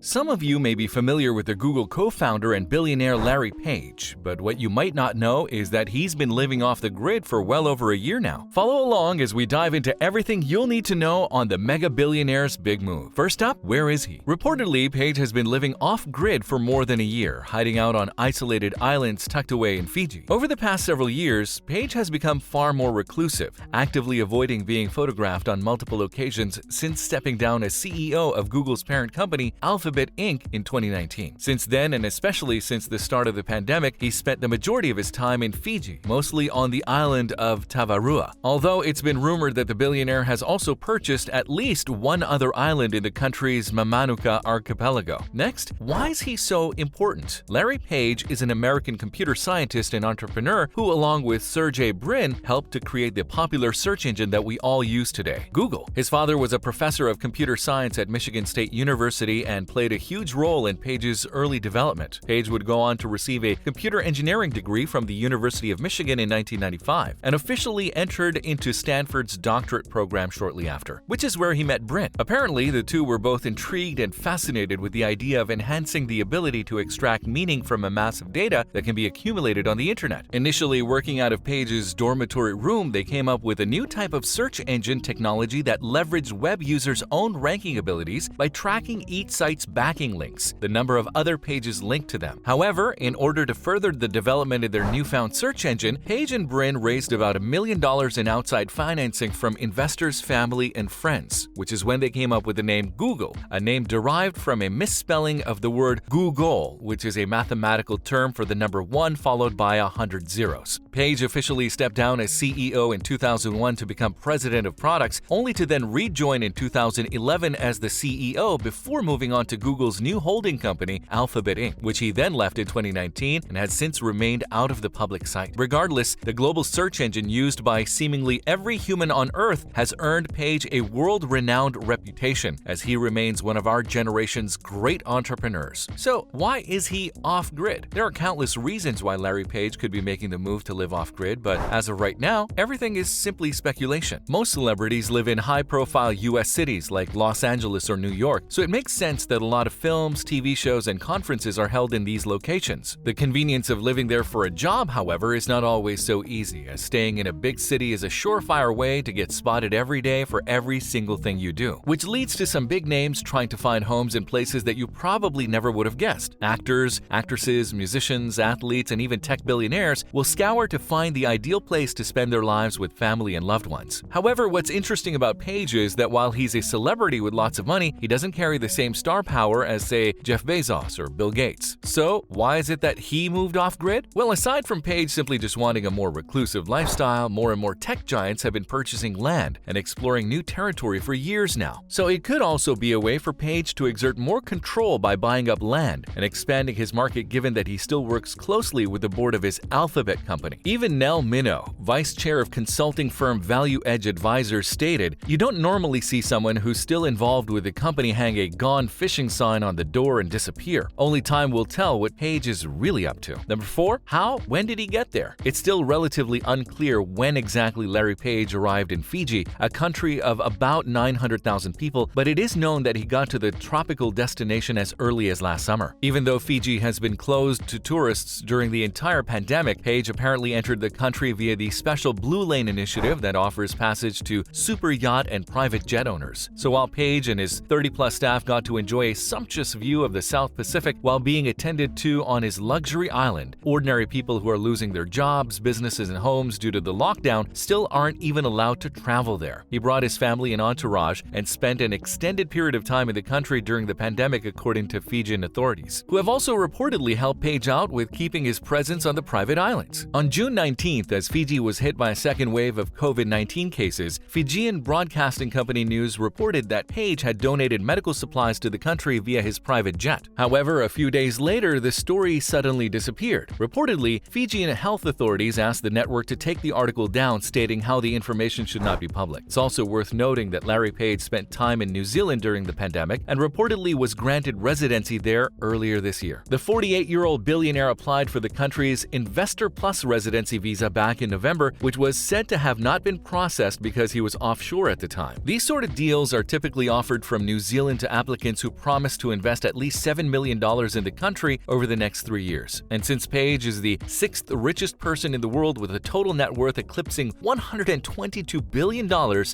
Some of you may be familiar with the Google co-founder and billionaire Larry Page, but what you might not know is that he's been living off the grid for well over a year now. Follow along as we dive into everything you'll need to know on the mega billionaire's big move. First up, where is he? Reportedly, Page has been living off-grid for more than a year, hiding out on isolated islands tucked away in Fiji. Over the past several years, Page has become far more reclusive, actively avoiding being photographed on multiple occasions since stepping down as CEO of Google's parent company, Alphabet Inc. in 2019. Since then, and especially since the start of the pandemic, he spent the majority of his time in Fiji, mostly on the island of Tavarua. Although it's been rumored that the billionaire has also purchased at least one other island in the country's Mamanuca archipelago. Next, why is he so important? Larry Page is an American computer scientist and entrepreneur who, along with Sergey Brin, helped to create the popular search engine that we all use today, Google. His father was a professor of computer science at Michigan State University and played a huge role in Page's early development. Page would go on to receive a computer engineering degree from the University of Michigan in 1995 and officially entered into Stanford's doctorate program shortly after, which is where he met Brin. Apparently, the two were both intrigued and fascinated with the idea of enhancing the ability to extract meaning from a mass of data that can be accumulated on the internet. Initially working out of Page's dormitory room, they came up with a new type of search engine technology that leveraged web users' own ranking abilities by tracking each site's backing links, the number of other pages linked to them. However, in order to further the development of their newfound search engine, Page and Brin raised about $1 million in outside financing from investors, family, and friends, which is when they came up with the name Google, a name derived from a misspelling of the word Google, which is a mathematical term for the number 1 followed by 100 zeros. Page officially stepped down as CEO in 2001 to become president of products, only to then rejoin in 2011 as the CEO before moving on to Google's new holding company, Alphabet Inc., which he then left in 2019 and has since remained out of the public sight. Regardless, the global search engine used by seemingly every human on Earth has earned Page a world-renowned reputation, as he remains one of our generation's great entrepreneurs. So, why is he off-grid? There are countless reasons why Larry Page could be making the move to live off-grid, but as of right now, everything is simply speculation. Most celebrities live in high-profile U.S. cities like Los Angeles or New York, so it makes sense that a lot of films, TV shows, and conferences are held in these locations. The convenience of living there for a job, however, is not always so easy, as staying in a big city is a surefire way to get spotted every day for every single thing you do, which leads to some big names trying to find homes in places that you probably never would have guessed. Actors, actresses, musicians, athletes, and even tech billionaires will scour to find the ideal place to spend their lives with family and loved ones. However, what's interesting about Page is that while he's a celebrity with lots of money, he doesn't carry the same star power as, say, Jeff Bezos or Bill Gates. So, why is it that he moved off-grid? Well, aside from Page simply just wanting a more reclusive lifestyle, more and more tech giants have been purchasing land and exploring new territory for years now. So it could also be a way for Page to exert more control by buying up land and expanding his market, given that he still works closely with the board of his Alphabet company. Even Nell Minow, vice chair of consulting firm Value Edge Advisors, stated, "You don't normally see someone who's still involved with the company hang a gone fishing sign on the door and disappear. Only time will tell what Page is really up to." Number 4, how? When did he get there? It's still relatively unclear when exactly Larry Page arrived in Fiji, a country of about 900,000 people, but it is known that he got to the tropical destination as early as last summer. Even though Fiji has been closed to tourists during the entire pandemic, Page apparently entered the country via the special Blue Lane initiative that offers passage to super yacht and private jet owners. So while Page and his 30-plus staff got to enjoy a sumptuous view of the South Pacific while being attended to on his luxury island, ordinary people who are losing their jobs, businesses, and homes due to the lockdown still aren't even allowed to travel there. He brought his family and entourage and spent an extended period of time in the country during the pandemic, according to Fijian authorities, who have also reportedly helped Page out with keeping his presence on the private islands. On June 19th, as Fiji was hit by a second wave of COVID-19 cases, Fijian broadcasting company News reported that Page had donated medical supplies to the country via his private jet. However, a few days later, the story suddenly disappeared. Reportedly, Fijian health authorities asked the network to take the article down, stating how the information should not be public. It's also worth noting that Larry Page spent time in New Zealand during the pandemic and reportedly was granted residency there earlier this year. The 48-year-old billionaire applied for the country's Investor Plus residency residency visa back in November, which was said to have not been processed because he was offshore at the time. These sort of deals are typically offered from New Zealand to applicants who promise to invest at least $7 million in the country over the next 3 years. And since Page is the 6th richest person in the world with a total net worth eclipsing $122 billion,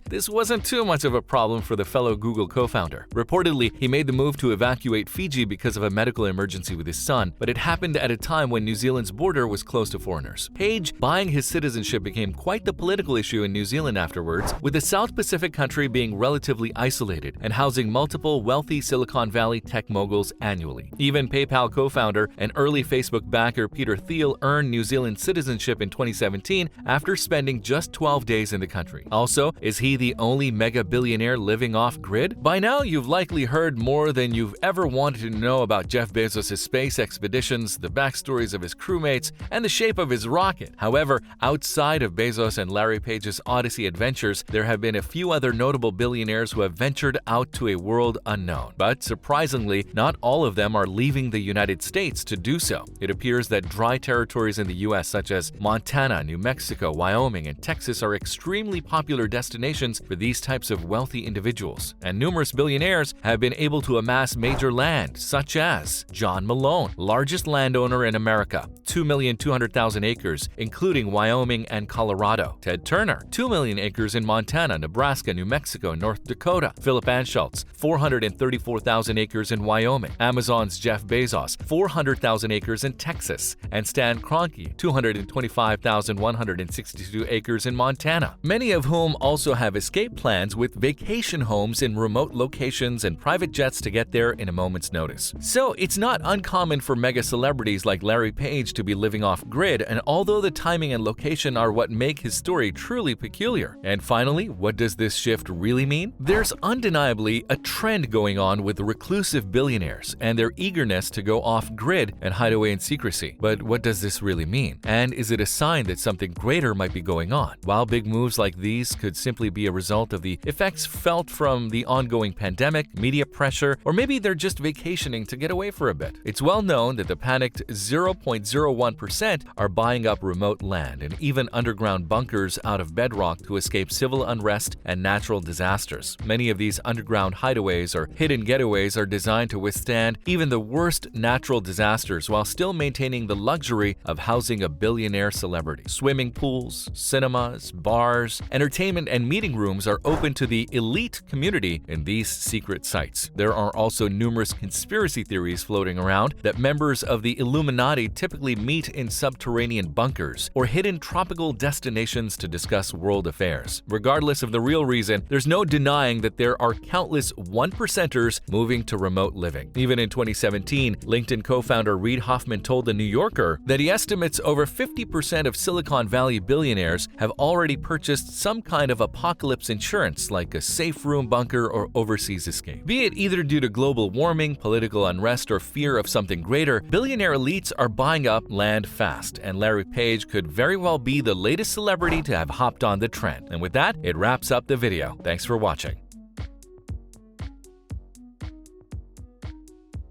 this wasn't too much of a problem for the fellow Google co-founder. Reportedly, he made the move to evacuate Fiji because of a medical emergency with his son, but it happened at a time when New Zealand's border was closed to foreigners. Page buying his citizenship became quite the political issue in New Zealand afterwards, with the South Pacific country being relatively isolated and housing multiple wealthy Silicon Valley tech moguls annually. Even PayPal co-founder and early Facebook backer Peter Thiel earned New Zealand citizenship in 2017 after spending just 12 days in the country. Also, is he the only mega billionaire living off-grid? By now, you've likely heard more than you've ever wanted to know about Jeff Bezos' space expeditions, the backstories of his crewmates, and the shape of his rocket. However, outside of Bezos and Larry Page's Odyssey adventures, there have been a few other notable billionaires who have ventured out to a world unknown. But surprisingly, not all of them are leaving the United States to do so. It appears that dry territories in the US such as Montana, New Mexico, Wyoming, and Texas are extremely popular destinations for these types of wealthy individuals. And numerous billionaires have been able to amass major land, such as John Malone, largest landowner in America, 2,200,000 acres, including Wyoming and Colorado. Ted Turner, 2 million acres in Montana, Nebraska, New Mexico, North Dakota. Philip Anschutz, 434,000 acres in Wyoming. Amazon's Jeff Bezos, 400,000 acres in Texas. And Stan Kroenke, 225,162 acres in Montana. Many of whom also have escape plans with vacation homes in remote locations and private jets to get there in a moment's notice. So it's not uncommon for mega celebrities like Larry Page to be living off-grid, and although the timing and location are what make his story truly peculiar. And finally, what does this shift really mean? There's undeniably a trend going on with reclusive billionaires and their eagerness to go off-grid and hide away in secrecy. But what does this really mean? And is it a sign that something greater might be going on? While big moves like these could simply be a result of the effects felt from the ongoing pandemic, media pressure, or maybe they're just vacationing to get away for a bit. It's well known that the panicked 0.01% are buying up remote land and even underground bunkers out of bedrock to escape civil unrest and natural disasters. Many of these underground hideaways or hidden getaways are designed to withstand even the worst natural disasters while still maintaining the luxury of housing a billionaire celebrity. Swimming pools, cinemas, bars, entertainment, and meeting rooms are open to the elite community in these secret sites. There are also numerous conspiracy theories floating around that members of the Illuminati typically meet in subterranean bunkers or hidden tropical destinations to discuss world affairs. Regardless of the real reason, there's no denying that there are countless one-percenters moving to remote living. Even in 2017, LinkedIn co-founder Reid Hoffman told The New Yorker that he estimates over 50% of Silicon Valley billionaires have already purchased some kind of apocalypse insurance like a safe room bunker or overseas escape. Be it either due to global warming, political unrest, or fear of something greater, billionaire elites are buying up land fast, and Larry Page could very well be the latest celebrity to have hopped on the trend. And with that, it wraps up the video. Thanks for watching.